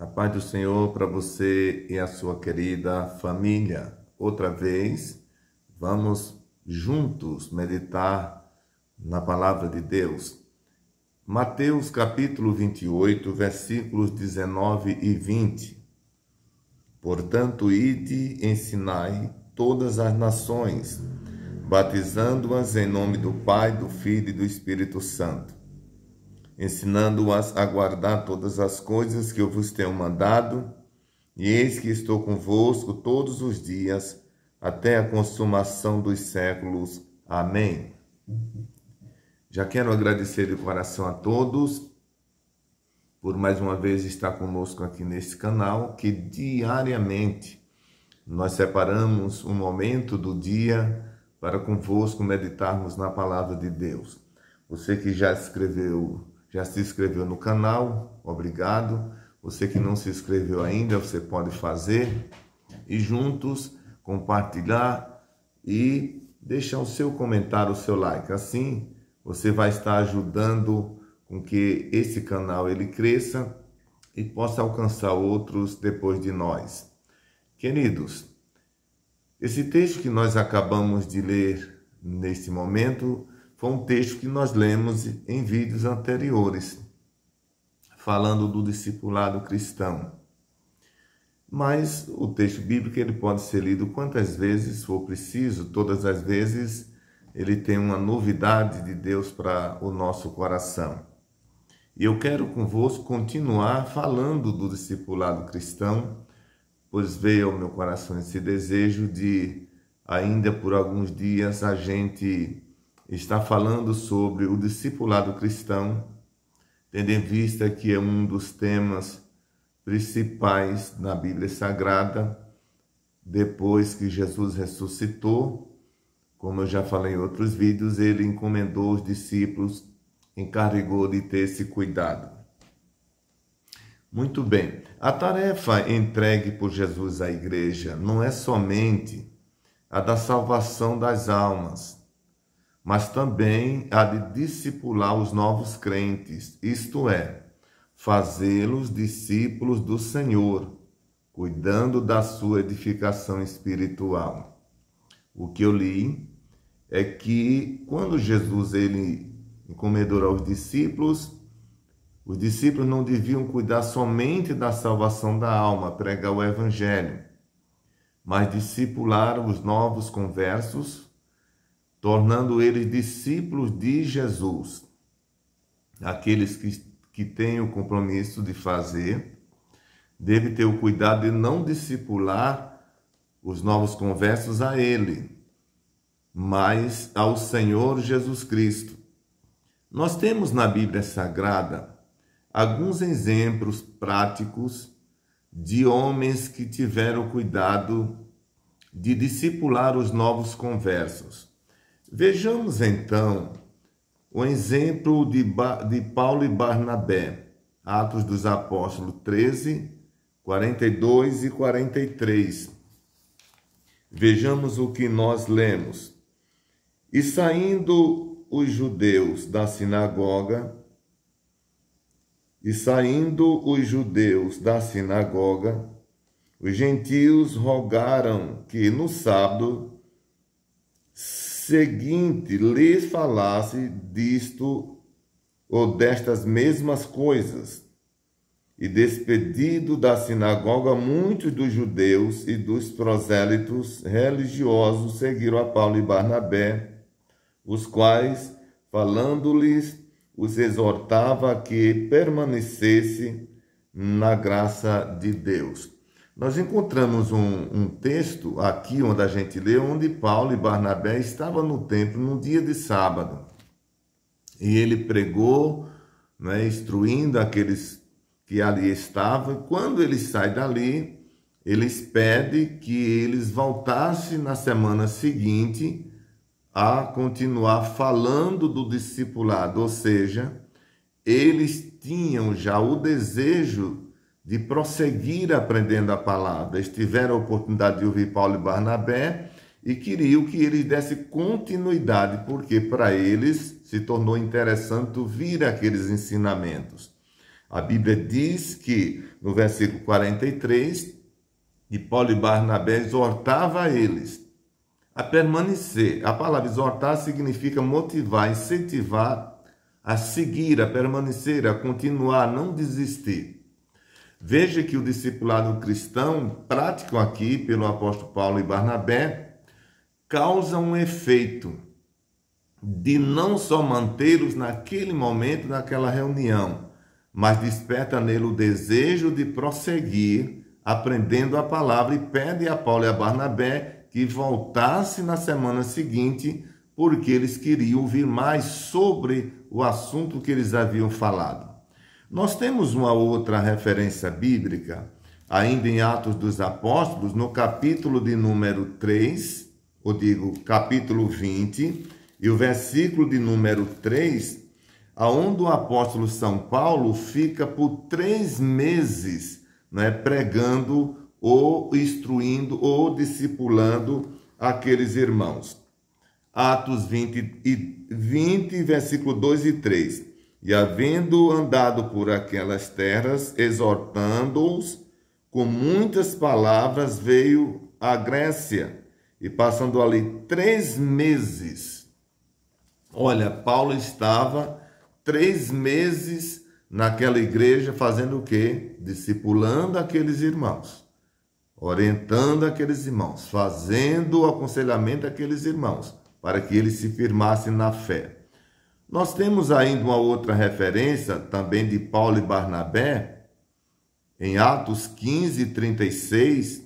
A paz do Senhor para você e a sua querida família. Outra vez, vamos juntos meditar na palavra de Deus. Mateus capítulo 28, versículos 19 e 20. Portanto, ide, ensinai todas as nações, batizando-as em nome do Pai, do Filho e do Espírito Santo, ensinando-as a guardar todas as coisas que eu vos tenho mandado, e eis que estou convosco todos os dias, até a consumação dos séculos. Amém. Já quero agradecer de coração a todos por mais uma vez estar conosco aqui nesse canal, que diariamente nós separamos um momento do dia para convosco meditarmos na palavra de Deus. Você que já se inscreveu no canal, obrigado. Você que não se inscreveu ainda, você pode fazer e juntos compartilhar e deixar o seu comentário, o seu like. Assim, você vai estar ajudando com que esse canal ele cresça e possa alcançar outros depois de nós. Queridos, esse texto que nós acabamos de ler neste momento foi um texto que nós lemos em vídeos anteriores, falando do discipulado cristão. Mas o texto bíblico ele pode ser lido quantas vezes for preciso, todas as vezes ele tem uma novidade de Deus para o nosso coração. E eu quero convosco continuar falando do discipulado cristão, pois veio ao meu coração esse desejo de, ainda por alguns dias, a gente está falando sobre o discipulado cristão, tendo em vista que é um dos temas principais na Bíblia Sagrada, depois que Jesus ressuscitou. Como eu já falei em outros vídeos, ele encomendou os discípulos, encarregou de ter esse cuidado. Muito bem, a tarefa entregue por Jesus à igreja não é somente a da salvação das almas, mas também a de discipular os novos crentes, isto é, fazê-los discípulos do Senhor, cuidando da sua edificação espiritual. O que eu li é que quando Jesus ele encomendou aos discípulos, os discípulos não deviam cuidar somente da salvação da alma, pregar o evangelho, mas discipular os novos conversos, tornando eles discípulos de Jesus. Aqueles que têm o compromisso de fazer, devem ter o cuidado de não discipular os novos conversos a ele, mas ao Senhor Jesus Cristo. Nós temos na Bíblia Sagrada alguns exemplos práticos de homens que tiveram cuidado de discipular os novos conversos. Vejamos então o exemplo de Paulo e Barnabé, Atos dos Apóstolos 13, 42 e 43. Vejamos o que nós lemos. E saindo os judeus da sinagoga, os gentios rogaram que no sábado seguinte lhes falasse disto ou destas mesmas coisas. E despedido da sinagoga, muitos dos judeus e dos prosélitos religiosos seguiram a Paulo e Barnabé, os quais, falando-lhes, os exortava a que permanecesse na graça de Deus. Nós encontramos um texto aqui onde a gente lê, onde Paulo e Barnabé estavam no templo no dia de sábado. E ele pregou, instruindo aqueles que ali estavam. E quando ele sai dali, eles pedem que eles voltassem na semana seguinte a continuar falando do discipulado, ou seja, eles tinham já o desejo de prosseguir aprendendo a palavra. Eles tiveram a oportunidade de ouvir Paulo e Barnabé e queriam que eles dessem continuidade, porque para eles se tornou interessante ouvir aqueles ensinamentos. A Bíblia diz que, no versículo 43, que Paulo e Barnabé exortava a eles a permanecer. A palavra exortar significa motivar, incentivar a seguir, a permanecer, a continuar, a não desistir. Veja que o discipulado cristão, prático aqui pelo apóstolo Paulo e Barnabé, causa um efeito de não só mantê-los naquele momento, naquela reunião, mas desperta nele o desejo de prosseguir, aprendendo a palavra, e pede a Paulo e a Barnabé que voltasse na semana seguinte, porque eles queriam ouvir mais sobre o assunto que eles haviam falado. Nós temos uma outra referência bíblica, ainda em Atos dos Apóstolos, no capítulo de número 3, ou digo, capítulo 20, e o versículo de número 3, aonde o apóstolo São Paulo fica por 3 meses, né, pregando ou instruindo ou discipulando aqueles irmãos. Atos 20, versículo 2 e 3. E havendo andado por aquelas terras, exortando-os com muitas palavras, veio à Grécia, e passando ali 3 meses. Olha, Paulo estava 3 meses naquela igreja fazendo o quê? Discipulando aqueles irmãos, orientando aqueles irmãos, fazendo o aconselhamento àqueles irmãos, para que eles se firmassem na fé. Nós temos ainda uma outra referência, também de Paulo e Barnabé, em Atos 15, 36,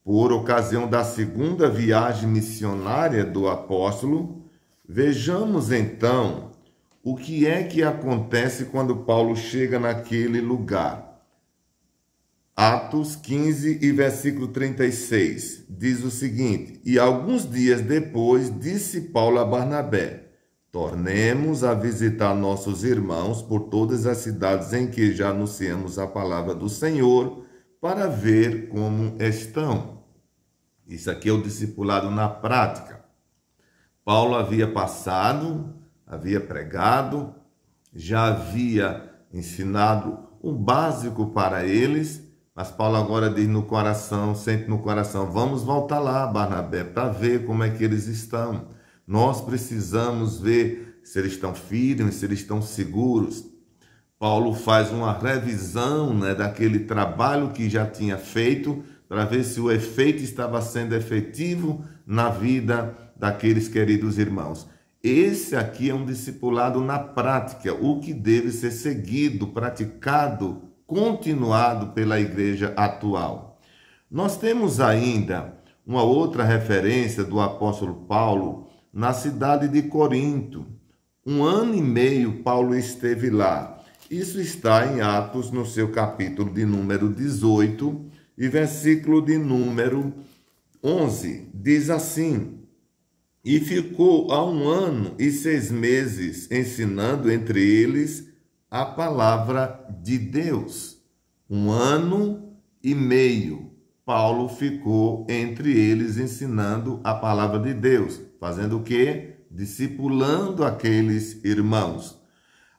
por ocasião da segunda viagem missionária do apóstolo. Vejamos então o que é que acontece quando Paulo chega naquele lugar. Atos 15 e versículo 36 diz o seguinte: E alguns dias depois disse Paulo a Barnabé: Tornemos a visitar nossos irmãos por todas as cidades em que já anunciamos a palavra do Senhor, para ver como estão. Isso aqui é o discipulado na prática. Paulo havia passado, havia pregado, já havia ensinado o básico para eles, mas Paulo agora diz no coração, sente no coração: vamos voltar lá, Barnabé, para ver como é que eles estão. Nós precisamos ver se eles estão firmes, se eles estão seguros. Paulo faz uma revisão, né, daquele trabalho que já tinha feito, para ver se o efeito estava sendo efetivo na vida daqueles queridos irmãos. Esse aqui é um discipulado na prática, o que deve ser seguido, praticado, continuado pela igreja atual. Nós temos ainda uma outra referência do apóstolo Paulo na cidade de Corinto. 1 ano e meio Paulo esteve lá. Isso está em Atos, no seu capítulo de número 18 e versículo de número 11. Diz assim: E ficou há 1 ano e 6 meses ensinando entre eles a palavra de Deus. 1 ano e meio Paulo ficou entre eles ensinando a palavra de Deus. Fazendo o quê? Discipulando aqueles irmãos.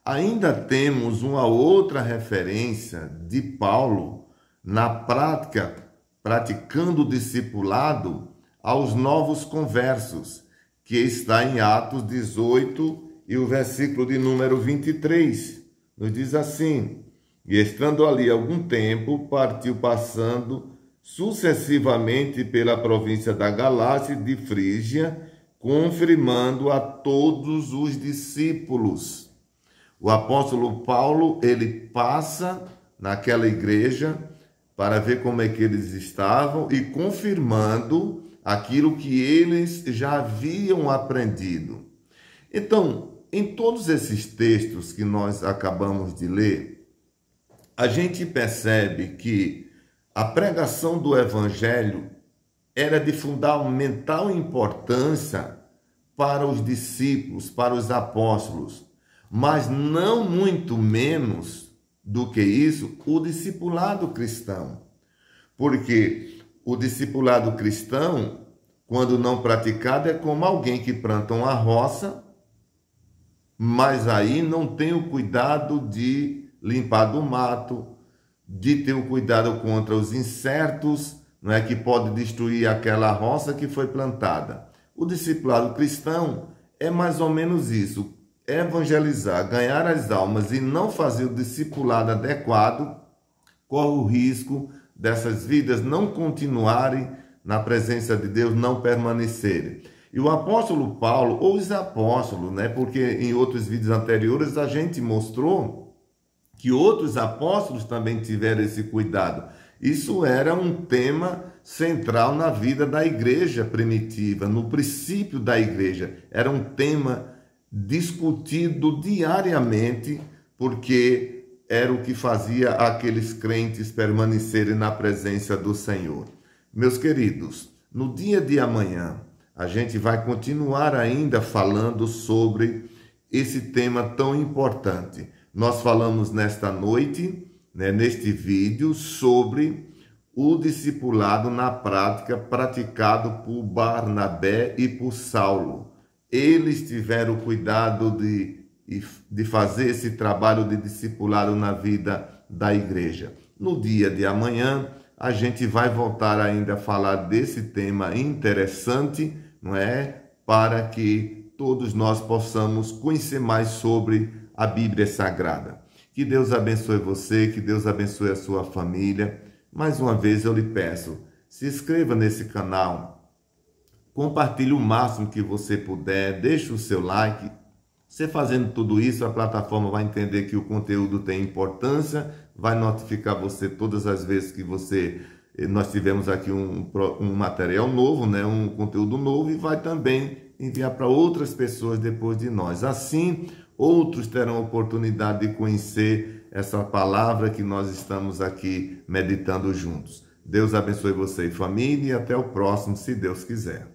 Ainda temos uma outra referência de Paulo na prática, praticando o discipulado aos novos conversos, que está em Atos 18 e o versículo de número 23. Nos diz assim: E estando ali algum tempo, partiu passando sucessivamente pela província da Galácia e de Frígia, confirmando a todos os discípulos. O apóstolo Paulo, ele passa naquela igreja para ver como é que eles estavam e confirmando aquilo que eles já haviam aprendido. Então, em todos esses textos que nós acabamos de ler, a gente percebe que a pregação do evangelho era de fundamental importância para os discípulos, para os apóstolos, mas não muito menos do que isso o discipulado cristão. Porque o discipulado cristão, quando não praticado, é como alguém que planta uma roça, mas aí não tem o cuidado de limpar do mato, de ter o cuidado contra os insetos, não é, que pode destruir aquela roça que foi plantada. O discipulado cristão é mais ou menos isso: evangelizar, ganhar as almas e não fazer o discipulado adequado, corre o risco dessas vidas não continuarem na presença de Deus, não permanecerem. E o apóstolo Paulo, ou os apóstolos, né, porque em outros vídeos anteriores a gente mostrou que outros apóstolos também tiveram esse cuidado. Isso era um tema central na vida da igreja primitiva, no princípio da igreja. Era um tema discutido diariamente, porque era o que fazia aqueles crentes permanecerem na presença do Senhor. Meus queridos, no dia de amanhã, a gente vai continuar ainda falando sobre esse tema tão importante. Nós falamos nesta noite, né, neste vídeo, sobre o discipulado na prática praticado por Barnabé e por Saulo. Eles tiveram o cuidado de fazer esse trabalho de discipulado na vida da igreja. No dia de amanhã, a gente vai voltar ainda a falar desse tema interessante, não é? Para que todos nós possamos conhecer mais sobre a Bíblia Sagrada. Que Deus abençoe você, que Deus abençoe a sua família. Mais uma vez eu lhe peço, se inscreva nesse canal, compartilhe o máximo que você puder, deixe o seu like. Você fazendo tudo isso, a plataforma vai entender que o conteúdo tem importância, vai notificar você todas as vezes que nós tivemos aqui um material novo, né, um conteúdo novo, e vai também enviar para outras pessoas depois de nós. Assim, outros terão a oportunidade de conhecer essa palavra que nós estamos aqui meditando juntos. Deus abençoe você e família, e até o próximo, se Deus quiser.